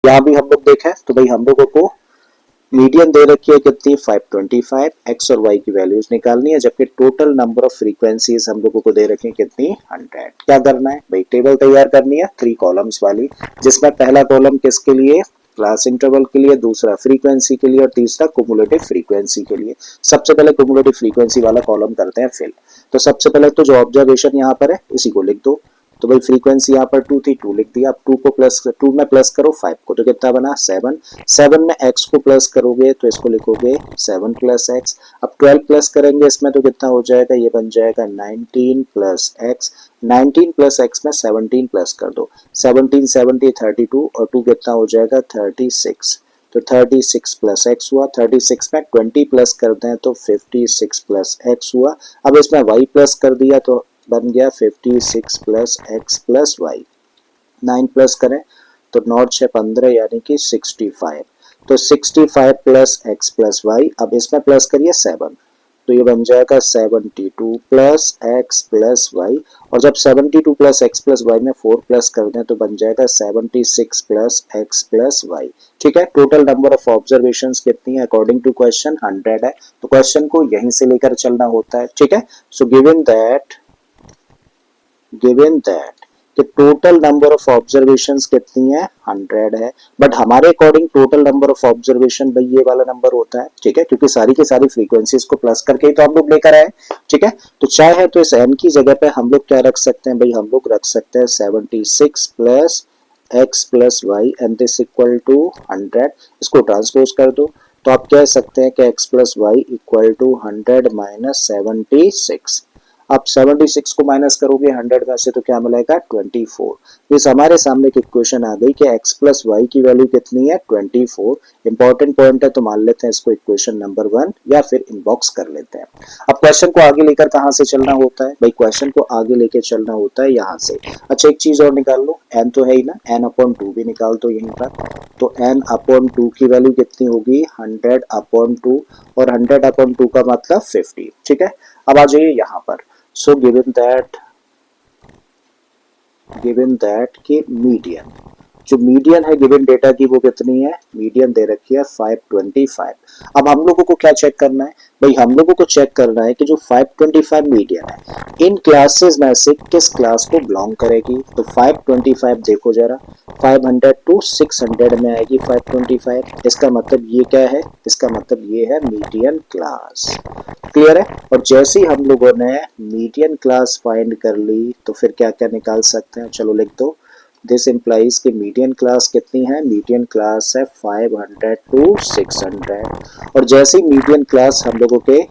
यहाँ भी हम लोग देखें तो भाई हम लोगों को मीडियन दे रखी है कितनी 525, एक्स और वाई की वैल्यूज निकालनी है, जबकि टोटल नंबर ऑफ फ्रीक्वेंसीज हम लोगों को दे रखी है कितनी 100। क्या करना है भाई, टेबल तैयार करनी है 3 कॉलम्स वाली, जिसमें पहला कॉलम किसके लिए, क्लास इंटरवल के लिए, दूसरा फ्रीक्वेंसी के लिए और तीसरा कुमुलेटिव फ्रीक्वेंसी के लिए। सबसे पहले कुमुलेटिव फ्रीक्वेंसी वाला कॉलम करते हैं फिल। तो सबसे पहले तो जो ऑब्जर्वेशन यहाँ पर है इसी को लिख दो। तो भाई फ्रीक्वेंसी यहाँ पर 2 थी, 2 लिख दिया। अब 2 को प्लस 2 में प्लस करो 5 को, तो कितना बना 7। 7 में x को प्लस करोगे तो इसको लिखोगे 7 प्लस एक्स। अब 12 प्लस करेंगे इसमें तो कितना हो जाएगा, ये बन जाएगा 19 प्लस एक्स। 19 प्लस एक्स में 17 प्लस कर दो, 17 70 32 और 2 कितना हो जाएगा 36। तो 36 प्लस एक्स हुआ, 36 में 20 प्लस कर दें तो 56 प्लस एक्स हुआ। अब इसमें y प्लस कर दिया तो बन गया 56 plus x plus y. 9 plus करें तो 9 6 15 यानी कि 65। तो 65 प्लस एक्स प्लस वाई, अब इसमें प्लस करिए 7, तो ये बन जाएगा 72 प्लस एक्स प्लस वाई। और जब 72 प्लस एक्स प्लस वाई में 4 प्लस कर दें तो बन जाएगा 76 प्लस एक्स प्लस वाई। ठीक है, टोटल नंबर ऑफ ऑब्जर्वेशंस कितनी है अकॉर्डिंग टू क्वेश्चन 100 है। तो क्वेश्चन को यहीं से लेकर चलना होता है। ठीक है, सो given that the total number of observations कितनी है 100 है, बट हमारे according total number of observation भाई ये वाला नंबर होता है। ठीक है, क्योंकि सारी की सारी फ्रीक्वेंसीज को प्लस करके ही तो हम लोग लेकर आए। ठीक है, तो चाहे तो इस n की जगह पे हम लोग क्या रख सकते हैं भाई, हम लोग रख सकते हैं 76 plus x plus y and this equal to 100। इसको ट्रांसपोज कर दो तो आप कह सकते हैं कि x plus y equal to 100 minus 76। आप 76 को माइनस करोगे 100 में से तो क्या मिलेगा 24। इस हमारे सामने एक इक्वेशन आ गई कि x प्लस वाई की वैल्यू कितनी है 24। इंपॉर्टेंट पॉइंट है तो मान लेते हैं इसको इक्वेशन नंबर 1 या फिर इनबॉक्स कर लेते हैं। अब क्वेश्चन को आगे लेकर कहां से चलना होता है भाई, क्वेश्चन को आगे लेकर चलना होता है यहाँ से। अच्छा एक चीज और निकाल लो, n तो है ही ना, n/2 भी निकाल दो यहीं पर। तो n/2 की वैल्यू कितनी होगी 100/2 और 100/2 का मतलब 50। ठीक है, अब आ जाइए यहाँ पर। So given that कि मीडियन, जो मीडियन है गिवन डेटा की वो कितनी है, मीडियन दे रखी है 525। अब हम लोगों को क्या चेक करना है भाई, हम लोगों को चेक करना है कि जो 525 मीडियन है इन क्लासेस में से किस क्लास को बिलोंग करेगी। तो 525 देखो जरा, 500 टू 600 में आएगी 525। इसका मतलब ये क्या है, इसका मतलब ये है मीडियन क्लास। क्लियर है। और जैसे ही हम लोगों ने मीडियन क्लास फाइंड कर ली तो फिर क्या क्या निकाल सकते हैं, चलो लिख दो। दिस इम्प्लाइज कि मीडियन क्लास कितनी है, मीडियन क्लास है 500 टू 600। और जैसे ही मीडियन क्लास हम लोगों के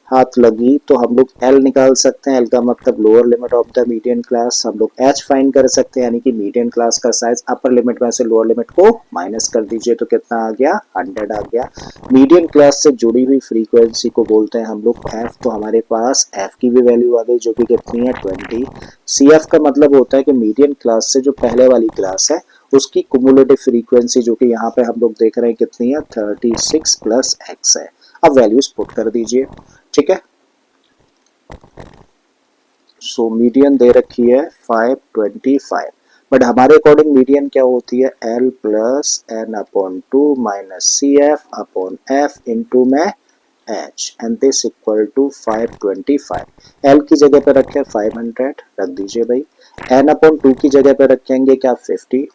हाथ लगी तो हम लोग L निकाल सकते हैं। L का मतलब lower limit of the median class. हम लोग H फाइंड कर सकते हैं, यानी कि मीडियन क्लास का साइज अपर लिमिट में से लोअर लिमिट को माइनस कर दीजिए तो कितना आ गया 100 आ गया। मीडियन क्लास से जुड़ी हुई फ्रीक्वेंसी को बोलते हैं हम लोग F। तो हमारे पास F की भी वैल्यू आ गई जो कि कितनी है 20। CF का मतलब होता है कि मीडियन क्लास से जो पहले वाली क्लास है उसकी कुमुलेटिव फ्रीक्वेंसी जो कि यहाँ पे हम लोग देख रहे हैं कितनी है 36 प्लस एक्स है। अब वैल्यूज पुट कर दीजिए। ठीक है, सो मीडियन दे रखी है 525, बट हमारे अकॉर्डिंग मीडियन क्या होती है L plus n/2 minus CF upon F into में H and this equal to 525। L की जगह पे रखे 500 रख दीजिए भाई, n/2 की जगह पे रखेंगे क्या 50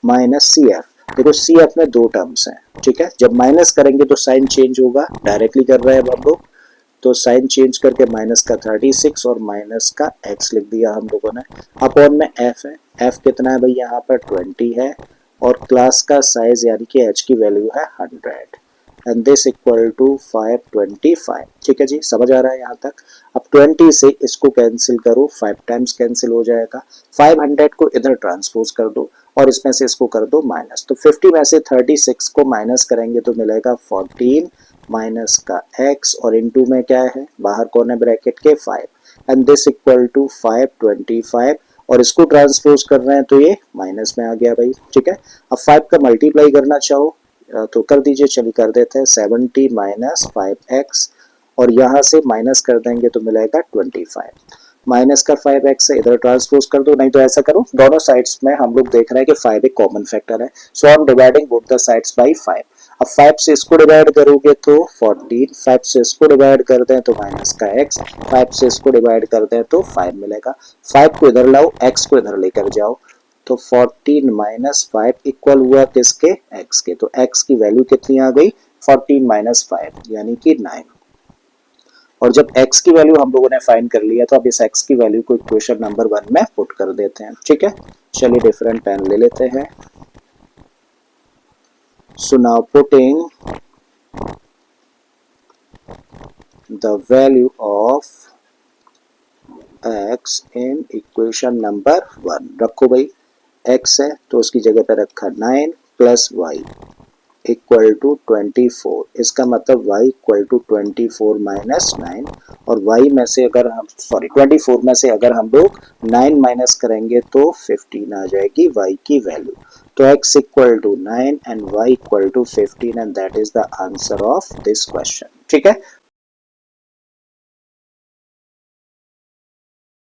माइनस CF। देखो CF में दो टर्म्स हैं। ठीक है, जब माइनस करेंगे तो साइन चेंज होगा, डायरेक्टली कर रहे हैं अब हम लोग तो साइन चेंज करके माइनस का 36 और माइनस का x लिख दिया हम लोगों ने। अपॉन में f है, f कितना है भाई यहाँ पर 20 है और क्लास का साइज यानी कि h की वैल्यू है 100 एंड दिस इक्वल टू 525। ठीक है जी, समझ आ रहा है यहाँ तक। अब 20 से इसको कैंसिल करो, 5 टाइम्स कैंसिल हो जाएगा। 500 को इधर ट्रांसपोज कर दो और इसमें से इसको कर दो माइनस। तो 50 में से 36 को माइनस करेंगे तो मिलेगा 14 माइनस का x और इनटू में क्या है बाहर कौन है ब्रैकेट के 5 एंड दिस इक्वल टू 525 और इसको ट्रांसपोज कर रहे हैं तो ये माइनस में आ गया भाई। ठीक है, अब 5 का मल्टीप्लाई करना चाहो तो कर दीजिए, चलिए कर देते हैं 70 माइनस 5x और यहाँ से माइनस कर देंगे तो मिलेगा 25। माइनस का 5x है, इधर ट्रांसपोज कर दो, नहीं तो ऐसा करो, दोनों साइड्स में हम लोग देख रहे हैं कि 5 एक कॉमन फैक्टर है, so I am dividing both the sides by 5। अब 5 से इसको डिवाइड करोगे तो 14, 5 से इसको डिवाइड कर दें तो माइनस का x, 5 से इसको डिवाइड कर दें तो 5 मिलेगा। 5 को इधर लाओ, x को इधर लेकर जाओ, तो 14 माइनस 5 इक्वल हुआ किसके, x के, तो x की वैल्यू कितनी आ गई, 14 माइनस 5 यानी कि 9। और जब x की वैल्यू हम लोगों ने फाइंड कर लिया तो अब इस x की वैल्यू को इक्वेशन नंबर 1 में पुट कर देते हैं, ठीक है। चलिए डिफरेंट पेन ले लेते हैं। So now putting the value of x in equation number 1, रखो भाई, x है तो उसकी जगह पे रखा 9 प्लस वाई इक्वल टू 24, इसका मतलब y इक्वल टू 24 माइनस 9, और y में से अगर हम 24 में से अगर हम लोग 9 माइनस करेंगे तो 15 आ जाएगी y की वैल्यू। तो x equal to 9 and y equal to 15 and that is the answer of this question, ठीक है।